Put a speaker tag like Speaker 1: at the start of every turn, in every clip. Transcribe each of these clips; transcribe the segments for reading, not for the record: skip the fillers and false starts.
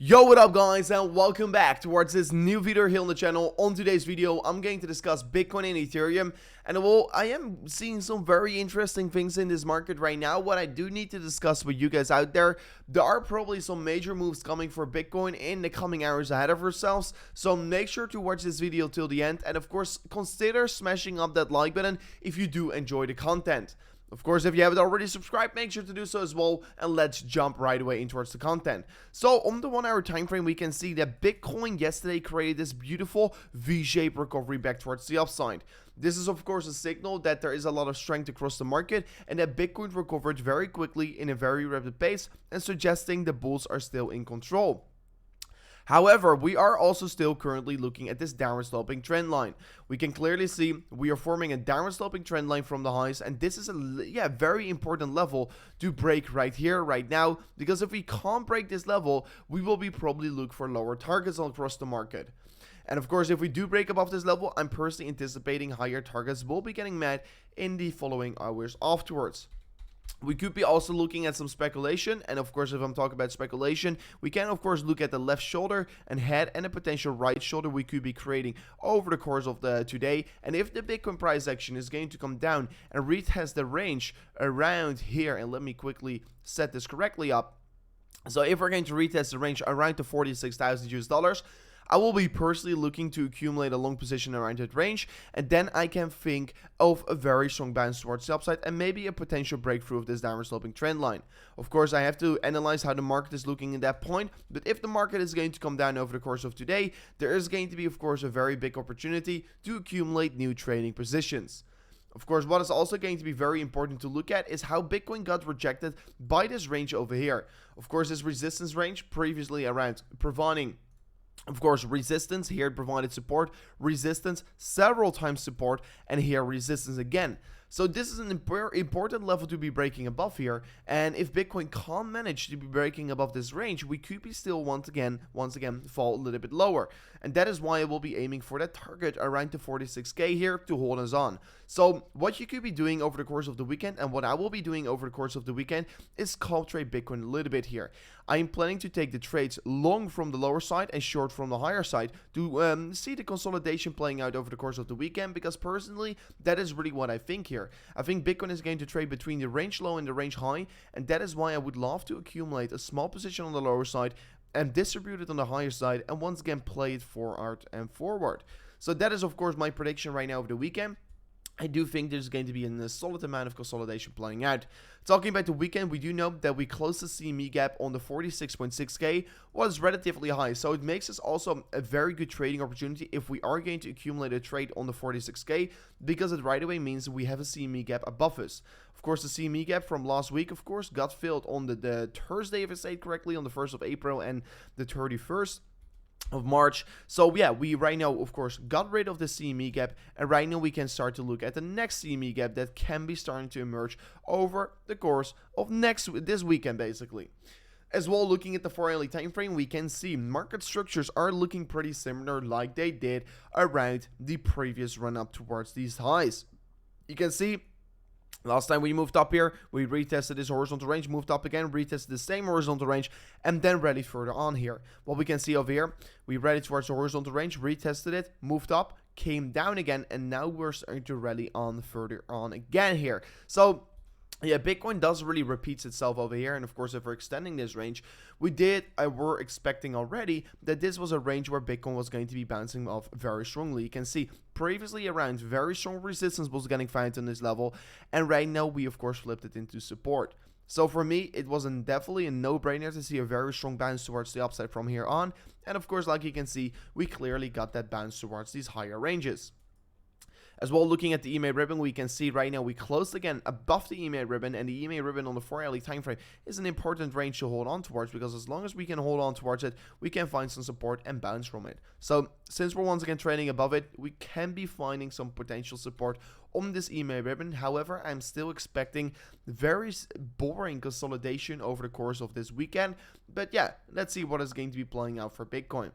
Speaker 1: Yo, what up guys, and welcome back towards this new video here on the channel. On today's video, I'm going to discuss Bitcoin and Ethereum, and well, I am seeing some very interesting things in this market right now. What I do need to discuss with you guys out there are probably some major moves coming for Bitcoin in the coming hours ahead of ourselves, so make sure to watch this video till the end, and of course, consider smashing up that like button if you do enjoy the content. Of course, if you haven't already subscribed, make sure to do so as well, and let's jump right away in towards the content. So, on the 1 hour time frame, we can see that Bitcoin yesterday created this beautiful V-shaped recovery back towards the upside. This is of course a signal that there is a lot of strength across the market and that Bitcoin recovered very quickly in a very rapid pace, and suggesting the bulls are still in control. However, we are also still currently looking at this downward sloping trend line. We can clearly see we are forming a downward sloping trend line from the highs, and this is a very important level to break right here, right now, because if we can't break this level, we will be probably look for lower targets across the market. And of course, if we do break above this level, I'm personally anticipating higher targets will be getting met in the following hours afterwards. We could be also looking at some speculation, and of course, if I'm talking about speculation, we can of course look at the left shoulder and head and a potential right shoulder we could be creating over the course of today. And if the Bitcoin price action is going to come down and retest the range around here, and let me quickly set this correctly up. So if we're going to retest the range around the 46,000 US dollars, I will be personally looking to accumulate a long position around that range, and then I can think of a very strong bounce towards the upside and maybe a potential breakthrough of this downward sloping trend line. Of course, I have to analyze how the market is looking at that point, but if the market is going to come down over the course of today, there is going to be of course a very big opportunity to accumulate new trading positions. Of course, what is also going to be very important to look at is how Bitcoin got rejected by this range over here. Of course, this resistance range previously around providing of course resistance, here it provided support, resistance, several times support, and here resistance again. So this is an important level to be breaking above here, and if Bitcoin can't manage to be breaking above this range, we could be still once again fall a little bit lower, and that is why I will be aiming for that target around the 46k here to hold us on. So what you could be doing over the course of the weekend, and what I will be doing over the course of the weekend, is scalp trade Bitcoin a little bit here. I am planning to take the trades long from the lower side and short from the higher side to see the consolidation playing out over the course of the weekend, because personally that is really what I think here. I think Bitcoin is going to trade between the range low and the range high, and that is why I would love to accumulate a small position on the lower side and distribute it on the higher side, and once again play it forward and forward. So that is of course my prediction right now of the weekend. I do think there's going to be a solid amount of consolidation playing out. Talking about the weekend, we do know that we closed the CME gap on the 46.6k, was relatively high, so it makes us also a very good trading opportunity if we are going to accumulate a trade on the 46k, because it right away means we have a CME gap above us. Of course, the CME gap from last week, of course, got filled on the Thursday, if I say it correctly, on the 1st of April and the 31st of March. So yeah, we right now of course got rid of the CME gap, and right now we can start to look at the next CME gap that can be starting to emerge over the course of this weekend basically. As well, looking at the 4-hourly time frame, we can see market structures are looking pretty similar like they did around the previous run up towards these highs. You can see last time we moved up here, we retested this horizontal range, moved up again, retested the same horizontal range, and then rallied further on here. What we can see over here, we rallied towards the horizontal range, retested it, moved up, came down again, and now we're starting to rally on further on again here. So yeah, Bitcoin does really repeats itself over here, and of course if we're extending this range, we're expecting already that this was a range where Bitcoin was going to be bouncing off very strongly. You can see previously around very strong resistance was getting found on this level, and right now we of course flipped it into support. So for me, it was definitely a no-brainer to see a very strong bounce towards the upside from here on, and of course like you can see, we clearly got that bounce towards these higher ranges. As well, looking at the EMA ribbon, we can see right now we closed again above the EMA ribbon, and the EMA ribbon on the 4-hourly time frame is an important range to hold on towards, because as long as we can hold on towards it, we can find some support and bounce from it. So since we're once again trading above it, we can be finding some potential support on this EMA ribbon. However, I'm still expecting very boring consolidation over the course of this weekend. But yeah, let's see what is going to be playing out for Bitcoin.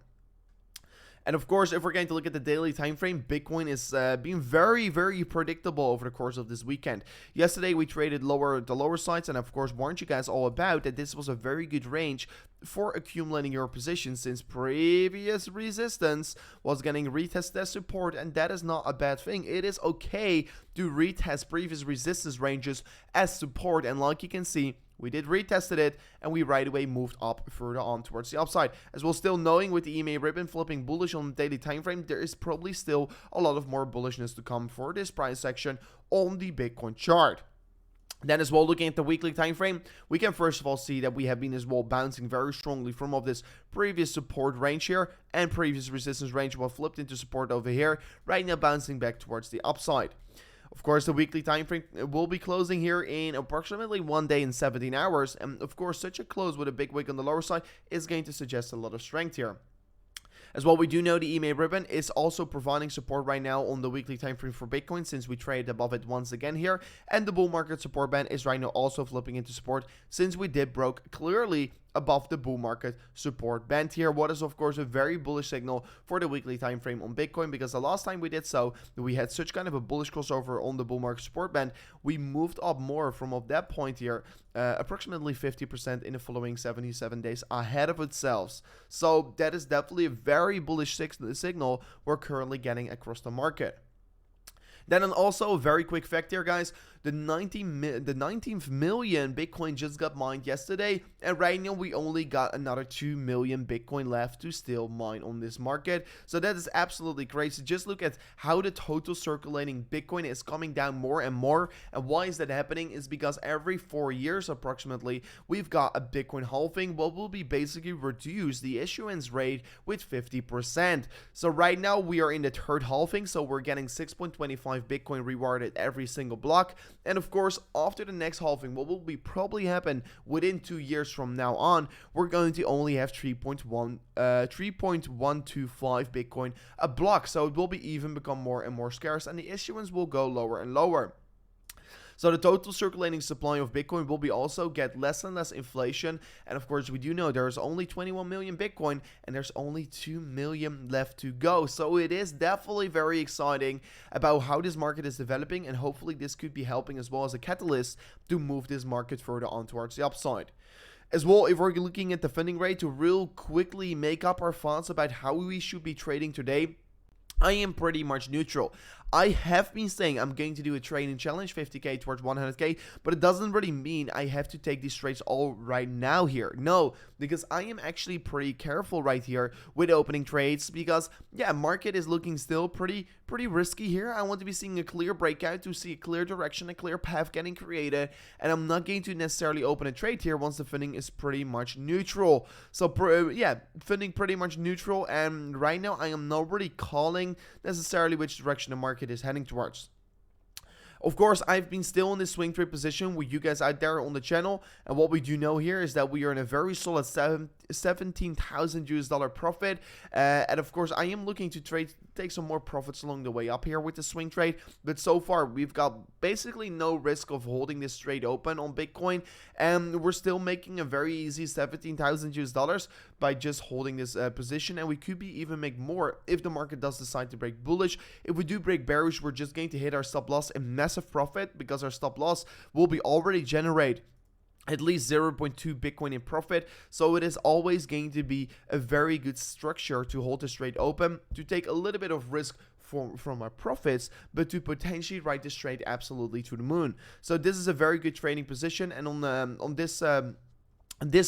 Speaker 1: And of course, if we're going to look at the daily time frame, Bitcoin is being very, very predictable over the course of this weekend. Yesterday, we traded the lower sides, and of course, warned you guys all about that this was a very good range for accumulating your position, since previous resistance was getting retested as support, and that is not a bad thing. It is okay to retest previous resistance ranges as support, and like you can see, we did retested it, and we right away moved up further on towards the upside. As well, still knowing with the EMA ribbon flipping bullish on the daily time frame, there is probably still a lot of more bullishness to come for this price section on the Bitcoin chart. Then as well, looking at the weekly time frame, we can first of all see that we have been as well bouncing very strongly from of this previous support range here and previous resistance range, well flipped into support over here, right now bouncing back towards the upside. Of course, the weekly time frame will be closing here in approximately 1 day and 17 hours. And of course, such a close with a big wick on the lower side is going to suggest a lot of strength here. As well, we do know the EMA ribbon is also providing support right now on the weekly time frame for Bitcoin, since we traded above it once again here. And the bull market support band is right now also flipping into support, since we did broke clearly above the bull market support band here. What is of course a very bullish signal for the weekly time frame on Bitcoin, because the last time we did so, we had such kind of a bullish crossover on the bull market support band. We moved up more from of that point here, approximately 50% in the following 77 days ahead of itself. So that is definitely a very bullish signal we're currently getting across the market. Then also a very quick fact here, guys. The 19th million Bitcoin just got mined yesterday, and right now we only got another 2 million Bitcoin left to still mine on this market. So that is absolutely crazy. Just look at how the total circulating Bitcoin is coming down more and more. And why is that happening? Is because every 4 years approximately, we've got a Bitcoin halving, what will be basically reduce the issuance rate with 50%. So right now we are in the third halving, so we're getting 6.25 Bitcoin rewarded every single block. And of course, after the next halving, what will be probably happen within 2 years from now on, we're going to only have 3.125 Bitcoin a block. So it will be even become more and more scarce, and the issuance will go lower and lower. So the total circulating supply of Bitcoin will be also get less and less inflation. And of course, we do know there's only 21 million Bitcoin and there's only 2 million left to go. So it is definitely very exciting about how this market is developing. And hopefully this could be helping as well as a catalyst to move this market further on towards the upside. As well, if we're looking at the funding rate to real quickly make up our thoughts about how we should be trading today, I am pretty much neutral. I have been saying I'm going to do a trading challenge, 50k towards 100k, but it doesn't really mean I have to take these trades all right now here. No, because I am actually pretty careful right here with opening trades, because yeah, market is looking still pretty risky here. I want to be seeing a clear breakout to see a clear direction, a clear path getting created, and I'm not going to necessarily open a trade here once the funding is pretty much neutral. So yeah, funding pretty much neutral, and right now I am not really calling necessarily which direction the market is heading towards. Of course, I've been still in this swing trade position with you guys out there on the channel, and what we do know here is that we are in a very solid $17,000 profit, and of course I am looking to take some more profits along the way up here with the swing trade, but so far we've got basically no risk of holding this trade open on Bitcoin, and we're still making a very easy $17,000 by just holding this position, and we could be even make more if the market does decide to break bullish. If we do break bearish, we're just going to hit our stop loss and massive profit, because our stop loss will be already generate at least 0.2 Bitcoin in profit. So it is always going to be a very good structure to hold this trade open, to take a little bit of risk from our profits, but to potentially ride this trade absolutely to the moon. So this is a very good trading position, and on this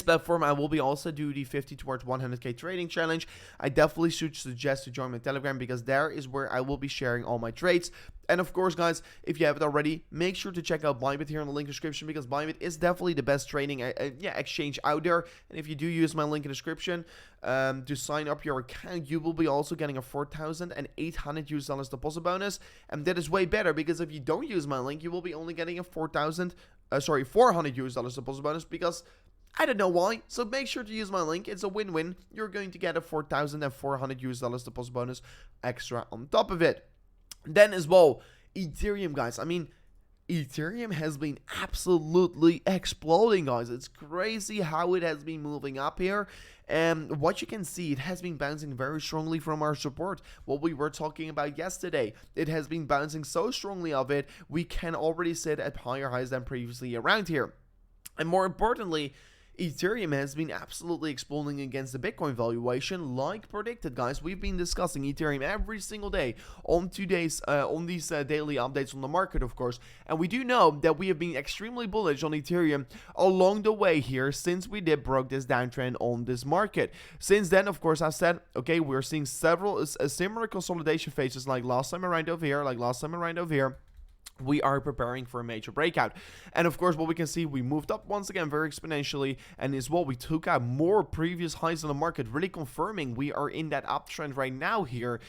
Speaker 1: platform, I will be also do the 50 towards 100k trading challenge. I definitely should suggest to join my Telegram, because there is where I will be sharing all my trades. And of course, guys, if you haven't already, make sure to check out Bybit here in the link description, because Bybit is definitely the best trading exchange out there. And if you do use my link in the description to sign up your account, you will be also getting a $4,800 deposit bonus. And that is way better, because if you don't use my link, you will be only getting a $400 deposit bonus, because I don't know why, so make sure to use my link. It's a win-win. You're going to get a $4,400 deposit bonus extra on top of it. Then as well, Ethereum, guys. I mean, Ethereum has been absolutely exploding, guys. It's crazy how it has been moving up here. And what you can see, it has been bouncing very strongly from our support. What we were talking about yesterday, it has been bouncing so strongly of it, we can already sit at higher highs than previously around here. And more importantly, Ethereum has been absolutely exploding against the Bitcoin valuation like predicted, guys. We've been discussing Ethereum every single day on these daily updates on the market, of course. And we do know that we have been extremely bullish on Ethereum along the way here since we did broke this downtrend on this market. Since then, of course, I said, okay, we're seeing several similar consolidation phases like last time around over here, we are preparing for a major breakout. And of course, what we can see, we moved up once again very exponentially, and as well, we took out more previous highs in the market, really confirming we are in that uptrend right now here.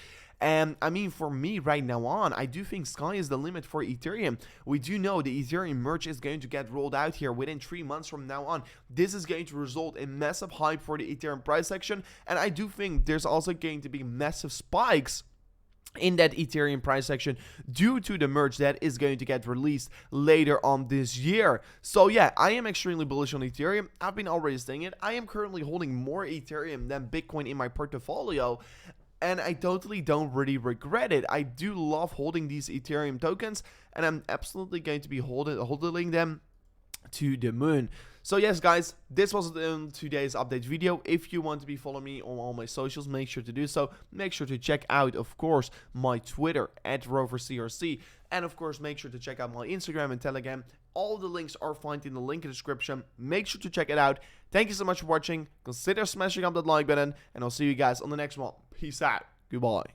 Speaker 1: And I mean, for me right now on, I do think sky is the limit for Ethereum. We do know the Ethereum merge is going to get rolled out here within 3 months from now on. This is going to result in massive hype for the Ethereum price action, and I do think there's also going to be massive spikes in that Ethereum price action due to the merge that is going to get released later on this year. So yeah, I am extremely bullish on Ethereum. I've been already saying it. I am currently holding more Ethereum than Bitcoin in my portfolio, and I totally don't really regret it. I do love holding these Ethereum tokens, and I'm absolutely going to be holding them to the moon. So yes, guys, this was today's update video. If you want to be following me on all my socials, make sure to do so. Make sure to check out, of course, my Twitter at RoverCRC, and of course, make sure to check out my Instagram and Telegram. All the links are found in the link in the description. Make sure to check it out. Thank you so much for watching. Consider smashing up that like button, and I'll see you guys on the next one. Peace out. Goodbye.